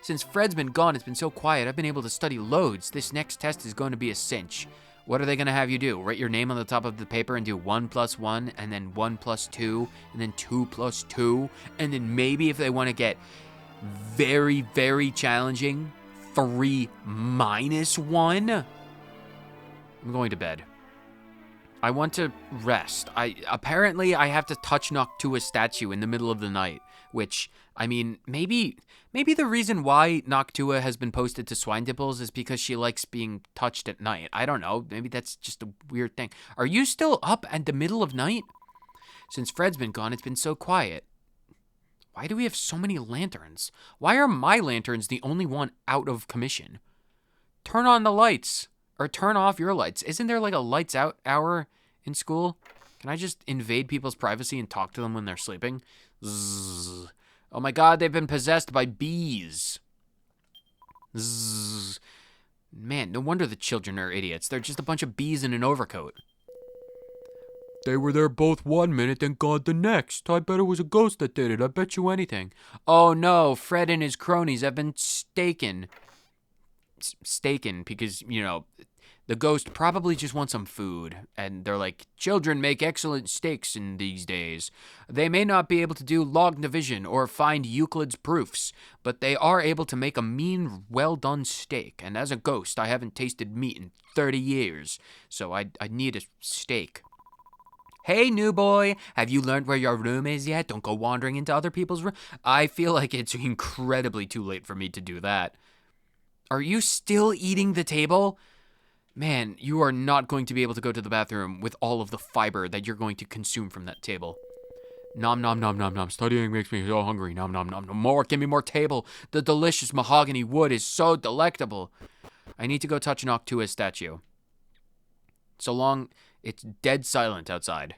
Since Fred's been gone, it's been so quiet, I've been able to study loads. This next test is going to be a cinch. What are they going to have you do? Write your name on the top of the paper and do 1 + 1, and then 1 + 2, and then 2 + 2, and then maybe if they want to get very, very challenging, 3 - 1? I'm going to bed. I want to rest. Apparently I have to touch Noctua's statue in the middle of the night, which, I mean, maybe the reason why Noctua has been posted to Swinedimples is because she likes being touched at night. I don't know. Maybe that's just a weird thing. Are you still up at the middle of night? Since Fred's been gone, it's been so quiet. Why do we have so many lanterns? Why are my lanterns the only one out of commission? Turn on the lights. Or turn off your lights. Isn't there like a lights out hour in school? Can I just invade people's privacy and talk to them when they're sleeping? Zzz. Oh my god, they've been possessed by bees. Zzz. Man, no wonder the children are idiots. They're just a bunch of bees in an overcoat. They were there both 1 minute and gone the next. I bet it was a ghost that did it. I bet you anything. Oh no, Fred and his cronies have been staken. Staken because, you know, the ghost probably just wants some food. And they're like, children make excellent steaks in these days. They may not be able to do log division or find Euclid's proofs, but they are able to make a mean, well-done steak. And as a ghost, I haven't tasted meat in 30 years, so I need a steak. Hey, new boy, have you learned where your room is yet? Don't go wandering into other people's room. I feel like it's incredibly too late for me to do that. Are you still eating the table? Man, you are not going to be able to go to the bathroom with all of the fiber that you're going to consume from that table. Nom nom nom nom nom. Studying makes me so hungry. Nom nom nom nom. More, give me more table. The delicious mahogany wood is so delectable. I need to go touch Noctua's statue. So long, it's dead silent outside.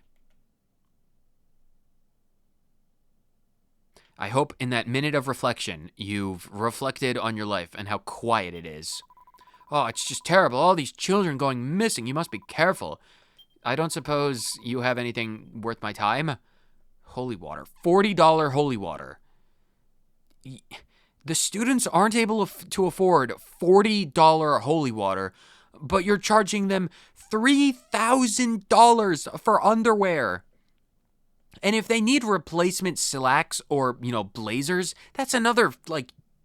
I hope in that minute of reflection, you've reflected on your life and how quiet it is. Oh, it's just terrible. All these children going missing. You must be careful. I don't suppose you have anything worth my time? Holy water. $40 holy water. The students aren't able to afford $40 holy water, but you're charging them $3,000 for underwear. And if they need replacement slacks or, blazers, that's another,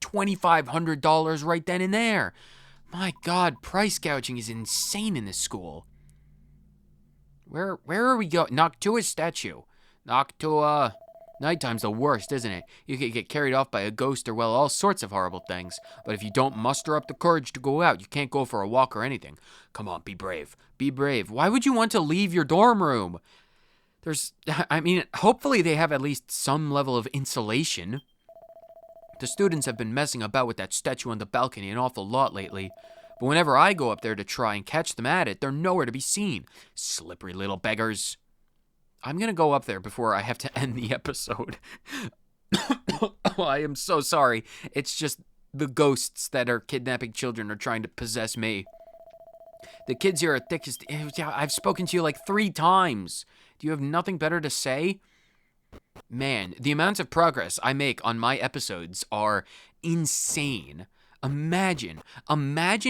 $2,500 right then and there. My God, price gouging is insane in this school. Where are we going? Noctua's statue. Noctua. Nighttime's the worst, isn't it? You could get carried off by a ghost or, well, all sorts of horrible things. But if you don't muster up the courage to go out, you can't go for a walk or anything. Come on, be brave. Be brave. Why would you want to leave your dorm room? Hopefully they have at least some level of insulation. The students have been messing about with that statue on the balcony an awful lot lately. But whenever I go up there to try and catch them at it, they're nowhere to be seen. Slippery little beggars. I'm going to go up there before I have to end the episode. I am so sorry. It's just the ghosts that are kidnapping children are trying to possess me. The kids here are thick as... I've spoken to you like 3 times. Do you have nothing better to say? Man, the amounts of progress I make on my episodes are insane. Imagine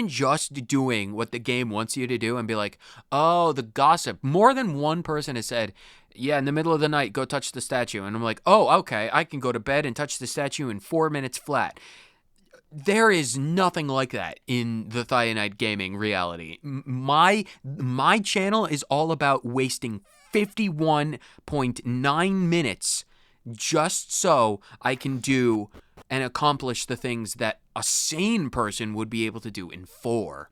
just doing what the game wants you to do and be like, oh, the gossip. More than one person has said, yeah, in the middle of the night, go touch the statue. And I'm like, oh, okay, I can go to bed and touch the statue in 4 minutes flat. There is nothing like that in the Thionite gaming reality. My channel is all about wasting 51.9 minutes just so I can do and accomplish the things that a sane person would be able to do in 4.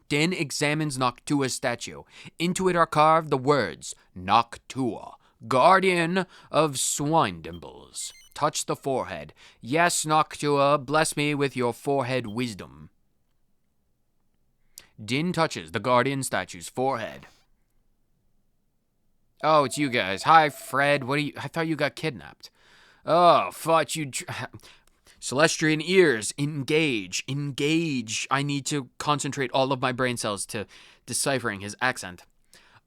Dynne examines Noctua's statue. Into it are carved the words, Noctua, guardian of Swinedimples. Touch the forehead. Yes, Noctua, bless me with your forehead wisdom. Dynne touches the guardian statue's forehead. Oh, it's you guys. Hi, Fred. I thought you got kidnapped. Oh, thought you... Celestrian ears, engage. I need to concentrate all of my brain cells to deciphering his accent.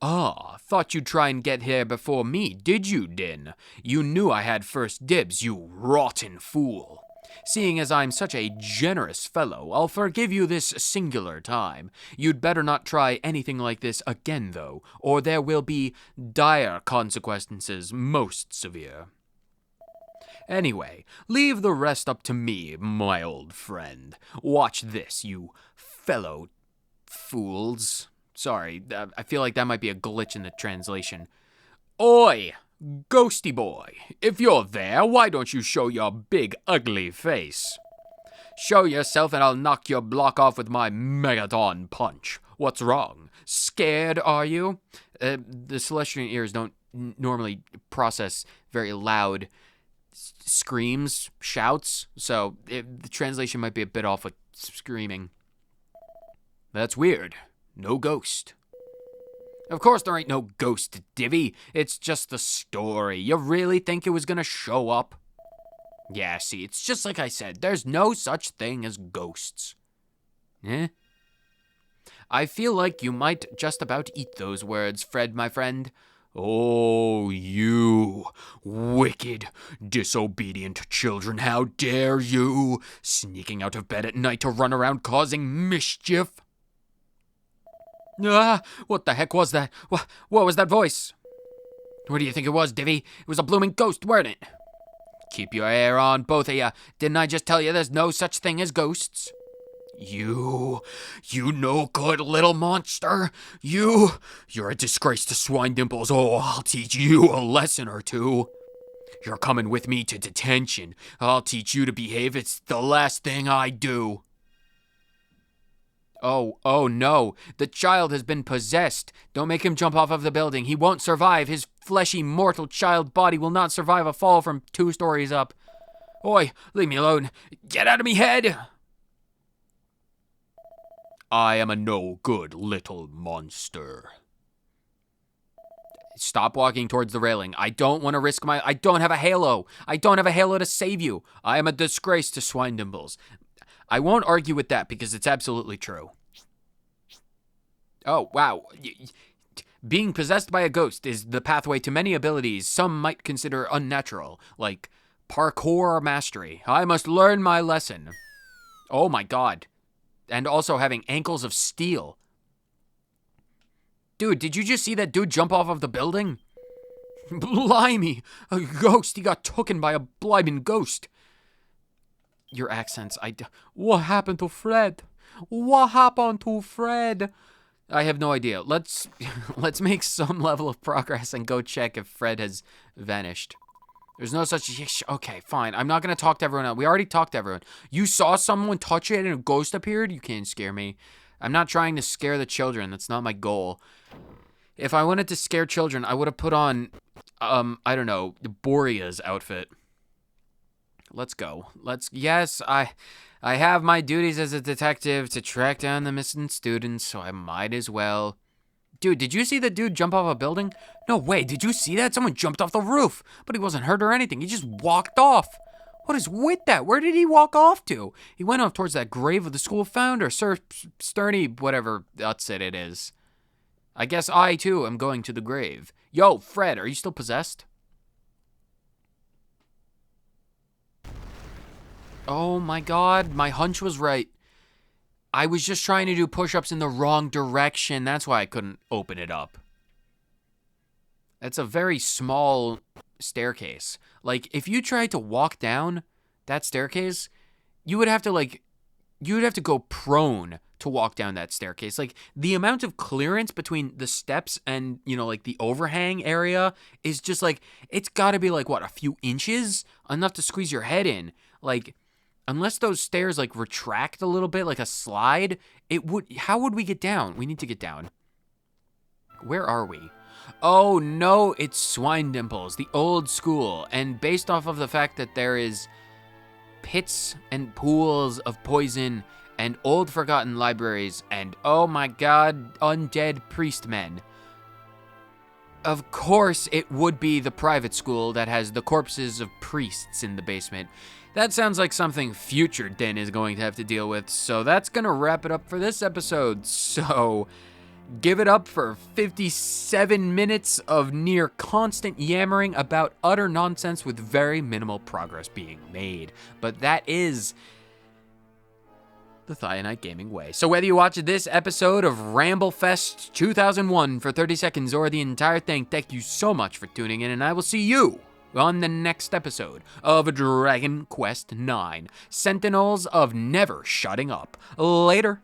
Ah, thought you'd try and get here before me, did you, Dynne? You knew I had first dibs, you rotten fool. Seeing as I'm such a generous fellow, I'll forgive you this singular time. You'd better not try anything like this again, though, or there will be dire consequences, most severe. Anyway, leave the rest up to me, my old friend. Watch this, you fellow fools. Sorry, I feel like that might be a glitch in the translation. Oi, ghosty boy, if you're there, why don't you show your big ugly face? Show yourself and I'll knock your block off with my Megaton punch. What's wrong? Scared, are you? The Celestrian ears don't normally process very loud screams, shouts, so the translation might be a bit off with screaming. That's weird. No ghost. Of course there ain't no ghost, Divvy. It's just the story. You really think it was gonna show up? Yeah, see, it's just like I said. There's no such thing as ghosts. Eh? I feel like you might just about eat those words, Fred, my friend. Oh, you wicked, disobedient children, how dare you, sneaking out of bed at night to run around causing mischief? Ah, what the heck was that? What was that voice? What do you think it was, Divvy? It was a blooming ghost, weren't it? Keep your hair on, both of ya. Didn't I just tell you there's no such thing as ghosts? You no good little monster. You're a disgrace to Swinedimples. Oh, I'll teach you a lesson or two. You're coming with me to detention. I'll teach you to behave. It's the last thing I do. Oh no. The child has been possessed. Don't make him jump off of the building. He won't survive. His fleshy, mortal child body will not survive a fall from 2 stories up. Oi, leave me alone. Get out of me head. I am a no-good little monster. Stop walking towards the railing. I don't want to risk I don't have a halo. I don't have a halo to save you. I am a disgrace to Swinedimples. I won't argue with that because it's absolutely true. Oh, wow. Being possessed by a ghost is the pathway to many abilities some might consider unnatural, like parkour mastery. I must learn my lesson. Oh my god. And also having ankles of steel. Dude, did you just see that dude jump off of the building? Blimey, a ghost. He got taken by a blimey ghost. your accents. What happened to Fred? What happened to Fred? I have no idea. Let's make some level of progress and go check if Fred has vanished. There's no such... Okay, fine. I'm not going to talk to everyone else. We already talked to everyone. You saw someone touch it and a ghost appeared? You can't scare me. I'm not trying to scare the children. That's not my goal. If I wanted to scare children, I would have put on, I don't know, Boria's outfit. Let's go. Yes, I have my duties as a detective to track down the missing students, so I might as well. Dude, did you see the dude jump off a building? No way, did you see that? Someone jumped off the roof, but he wasn't hurt or anything. He just walked off. What is with that? Where did he walk off to? He went off towards that grave of the school founder, Sir Sterney, whatever that's it is. I guess I, too, am going to the grave. Yo, Fred, are you still possessed? Oh my god, my hunch was right. I was just trying to do push-ups in the wrong direction. That's why I couldn't open it up. That's a very small staircase. Like, if you tried to walk down that staircase, you would have to go prone to walk down that staircase. Like, the amount of clearance between the steps and, like, the overhang area is just, like, it's gotta be, like, what, a few inches? Enough to squeeze your head in. Like, unless those stairs, like, retract a little bit, like a slide, how would we get down? We need to get down. Where are we? Oh, no, it's Swinedimples, the old school. And based off of the fact that there is pits and pools of poison and old forgotten libraries and, oh my god, undead priestmen. Of course it would be the private school that has the corpses of priests in the basement. That sounds like something future Dynne is going to have to deal with, so that's gonna wrap it up for this episode. So, give it up for 57 minutes of near constant yammering about utter nonsense with very minimal progress being made. But that is the Thionite Gaming way. So whether you watch this episode of Ramblefest 2001 for 30 seconds or the entire thing, thank you so much for tuning in, and I will see you on the next episode of Dragon Quest IX, Sentinels of Never Shutting Up. Later.